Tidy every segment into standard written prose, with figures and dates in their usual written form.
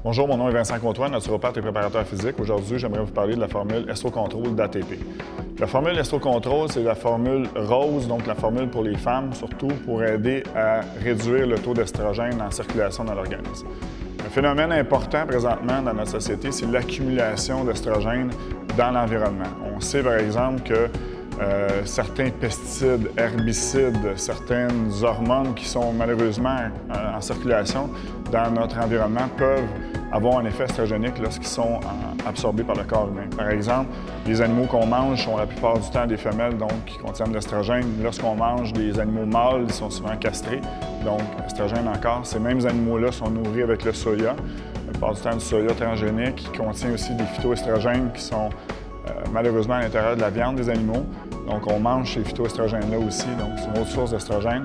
Bonjour, mon nom est Vincent Comtois, naturopathe et préparateur physique. Aujourd'hui, j'aimerais vous parler de la formule Estro-Control d'ATP. La formule Estro-Control, c'est la formule rose, donc la formule pour les femmes, surtout pour aider à réduire le taux d'estrogène en circulation dans l'organisme. Un phénomène important présentement dans notre société, c'est l'accumulation d'estrogène dans l'environnement. On sait par exemple que certains pesticides, herbicides, certaines hormones qui sont malheureusement en circulation dans notre environnement peuvent avoir un effet estrogénique lorsqu'ils sont absorbés par le corps humain. Par exemple, les animaux qu'on mange sont la plupart du temps des femelles, donc qui contiennent de l'estrogène. Lorsqu'on mange des animaux mâles, ils sont souvent castrés, donc estrogène encore. Ces mêmes animaux-là sont nourris avec le soya, la plupart du temps du soya transgénique, qui contient aussi des phytoestrogènes qui sont malheureusement à l'intérieur de la viande des animaux. Donc, on mange ces phytoestrogènes-là aussi, donc c'est une autre source d'estrogène.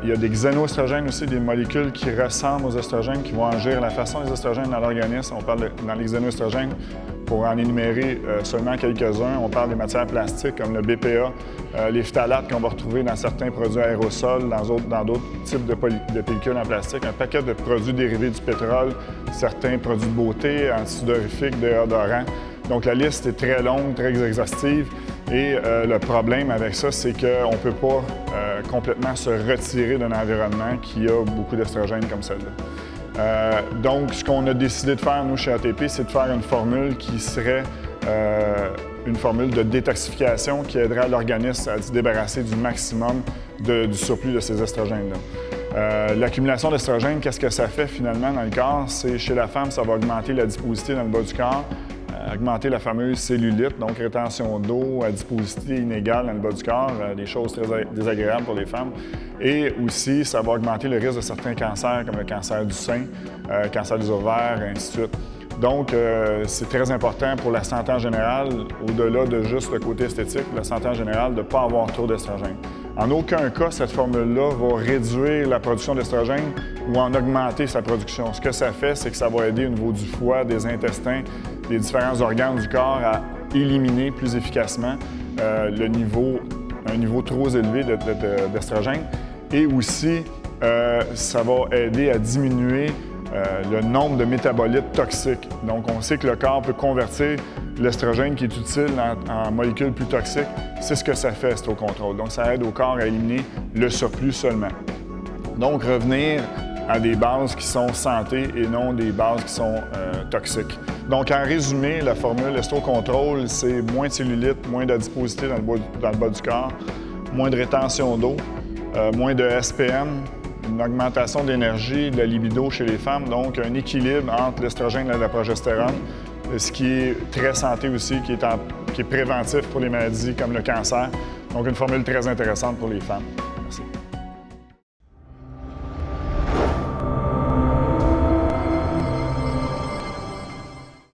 Il y a des xénoestrogènes aussi, des molécules qui ressemblent aux estrogènes, qui vont agir la façon des estrogènes dans l'organisme. On parle dans les xénoestrogènes, pour en énumérer seulement quelques-uns, on parle des matières plastiques comme le BPA, les phtalates qu'on va retrouver dans certains produits aérosols, dans d'autres types de pellicules en plastique, un paquet de produits dérivés du pétrole, certains produits de beauté, antisudorifiques, déodorants. Donc, la liste est très longue, très exhaustive. Et le problème avec ça, c'est qu'on ne peut pas complètement se retirer d'un environnement qui a beaucoup d'estrogène comme celle-là. Donc, ce qu'on a décidé de faire, nous, chez ATP, c'est de faire une formule qui serait une formule de détoxification qui aiderait l'organisme à se débarrasser du maximum du surplus de ces estrogènes-là. L'accumulation d'estrogène, qu'est-ce que ça fait finalement dans le corps? C'est chez la femme, ça va augmenter l'adiposité dans le bas du corps, augmenter la fameuse cellulite, donc rétention d'eau, adiposité inégale dans le bas du corps, des choses très désagréables pour les femmes. Et aussi, ça va augmenter le risque de certains cancers, comme le cancer du sein, cancer des ovaires, et ainsi de suite. Donc, c'est très important pour la santé en général, au-delà de juste le côté esthétique, la santé en général, de ne pas avoir trop d'estrogène. En aucun cas, cette formule-là va réduire la production d'estrogène ou en augmenter sa production. Ce que ça fait, c'est que ça va aider au niveau du foie, des intestins, des différents organes du corps à éliminer plus efficacement un niveau trop élevé d'estrogène. Et aussi, ça va aider à diminuer le nombre de métabolites toxiques. Donc, on sait que le corps peut convertir l'estrogène qui est utile en molécules plus toxiques. C'est ce que ça fait, Estro-Control. Donc, ça aide au corps à éliminer le surplus seulement. Donc, revenir à des bases qui sont santé et non des bases qui sont toxiques. Donc, en résumé, la formule Estro-Control, c'est moins de cellulite, moins d'adiposité dans le bas du corps, moins de rétention d'eau, moins de SPM, une augmentation d'énergie, de la libido chez les femmes, donc un équilibre entre l'estrogène et la progestérone, ce qui est très santé aussi, qui est préventif pour les maladies comme le cancer. Donc une formule très intéressante pour les femmes.